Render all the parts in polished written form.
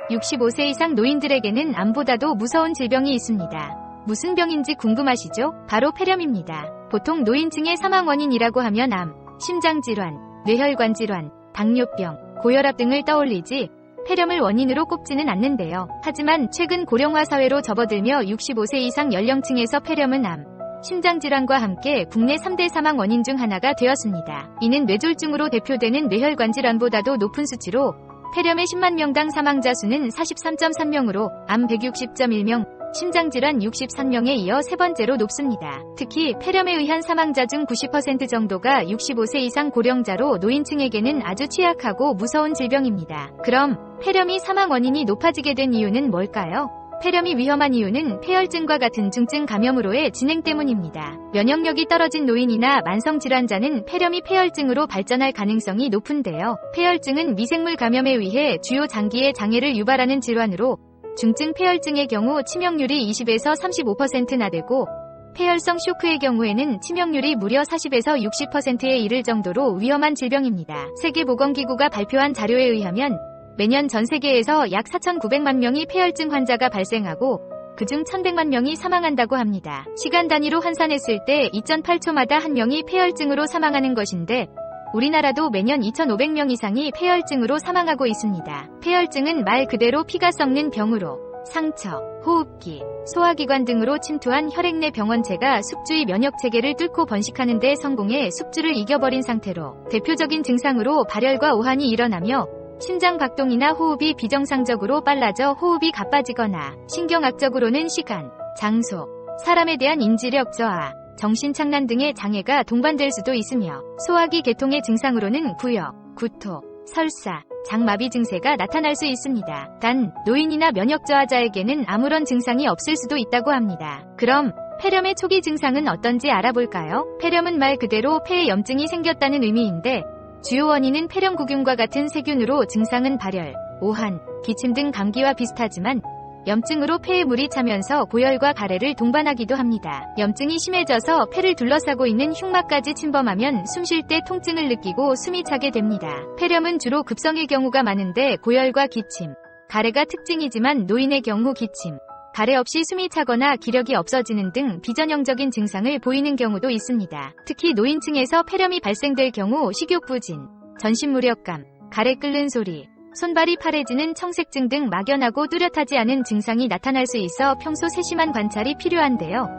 65세 이상 노인들에게는 암보다도 무서운 질병이 있습니다. 무슨 병인지 궁금하시죠? 바로 폐렴입니다. 보통 노인층의 사망 원인이라고 하면 암, 심장질환, 뇌혈관 질환, 당뇨병, 고혈압 등을 떠올리지 폐렴을 원인으로 꼽지는 않는데요. 하지만 최근 고령화 사회로 접어들며 65세 이상 연령층에서 폐렴은 암, 심장질환과 함께 국내 3대 사망 원인 중 하나가 되었습니다. 이는 뇌졸중으로 대표되는 뇌혈관 질환보다도 높은 수치로 폐렴의 10만 명당 사망자 수는 43.3명으로 암 160.1명, 심장질환 63명에 이어 세 번째로 높습니다. 특히 폐렴에 의한 사망자 중 90% 정도가 65세 이상 고령자로 노인층에게는 아주 취약하고 무서운 질병입니다. 그럼 폐렴이 사망 원인이 높아지게 된 이유는 뭘까요? 폐렴이 위험한 이유는 폐혈증과 같은 중증 감염으로의 진행 때문입니다. 면역력이 떨어진 노인이나 만성질환자는 폐렴이 폐혈증으로 발전할 가능성이 높은데요. 폐혈증은 미생물 감염에 의해 주요 장기의 장애를 유발하는 질환으로 중증 폐혈증의 경우 치명률이 20에서 35%나 되고 폐혈성 쇼크의 경우에는 치명률이 무려 40에서 60%에 이를 정도로 위험한 질병입니다. 세계보건기구가 발표한 자료에 의하면 매년 전 세계에서 약 4,900만 명이 폐혈증 환자가 발생하고 그중 1,100만 명이 사망한다고 합니다. 시간 단위로 환산했을 때 2.8초마다 한 명이 폐혈증으로 사망하는 것인데 우리나라도 매년 2,500명 이상이 폐혈증으로 사망하고 있습니다. 폐혈증은 말 그대로 피가 썩는 병으로 상처, 호흡기, 소화기관 등으로 침투한 혈액 내 병원체가 숙주의 면역체계를 뚫고 번식하는 데 성공해 숙주를 이겨버린 상태로 대표적인 증상으로 발열과 오한이 일어나며 심장 박동이나 호흡이 비정상적으로 빨라져 호흡이 가빠지거나 신경학적으로는 시간, 장소, 사람에 대한 인지력 저하, 정신착란 등의 장애가 동반될 수도 있으며 소화기 계통의 증상으로는 구역, 구토, 설사, 장마비 증세가 나타날 수 있습니다. 단 노인이나 면역저하자에게는 아무런 증상이 없을 수도 있다고 합니다. 그럼 폐렴의 초기 증상은 어떤지 알아볼까요? 폐렴은 말 그대로 폐에 염증이 생겼다는 의미인데 주요 원인은 폐렴구균과 같은 세균으로 증상은 발열, 오한, 기침 등 감기와 비슷하지만 염증으로 폐에 물이 차면서 고열과 가래를 동반하기도 합니다. 염증이 심해져서 폐를 둘러싸고 있는 흉막까지 침범하면 숨 쉴 때 통증을 느끼고 숨이 차게 됩니다. 폐렴은 주로 급성일 경우가 많은데 고열과 기침, 가래가 특징이지만 노인의 경우 기침, 가래 없이 숨이 차거나 기력이 없어지는 등 비전형적인 증상을 보이는 경우도 있습니다. 특히 노인층에서 폐렴이 발생될 경우 식욕부진, 전신무력감, 가래 끓는 소리, 손발이 파래지는 청색증 등 막연하고 뚜렷하지 않은 증상이 나타날 수 있어 평소 세심한 관찰이 필요한데요.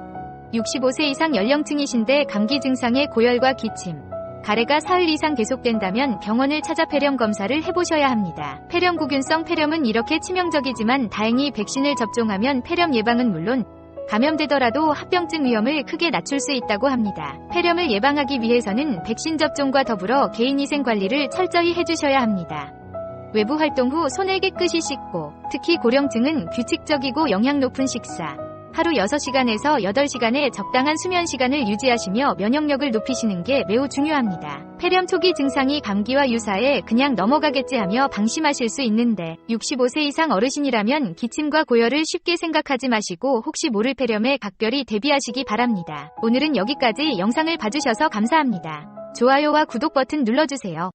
65세 이상 연령층이신데 감기 증상의 고열과 기침, 가래가 사흘 이상 계속된다면 병원을 찾아 폐렴 검사를 해보셔야 합니다. 폐렴구균성 폐렴은 이렇게 치명적이지만 다행히 백신을 접종하면 폐렴 예방은 물론 감염되더라도 합병증 위험을 크게 낮출 수 있다고 합니다. 폐렴을 예방하기 위해서는 백신 접종과 더불어 개인위생 관리를 철저히 해주셔야 합니다. 외부 활동 후 손을 깨끗이 씻고 특히 고령층은 규칙적이고 영양 높은 식사, 하루 6시간에서 8시간의 적당한 수면 시간을 유지하시며 면역력을 높이시는 게 매우 중요합니다. 폐렴 초기 증상이 감기와 유사해 그냥 넘어가겠지 하며 방심하실 수 있는데 65세 이상 어르신이라면 기침과 고열을 쉽게 생각하지 마시고 혹시 모를 폐렴에 각별히 대비하시기 바랍니다. 오늘은 여기까지 영상을 봐주셔서 감사합니다. 좋아요와 구독 버튼 눌러주세요.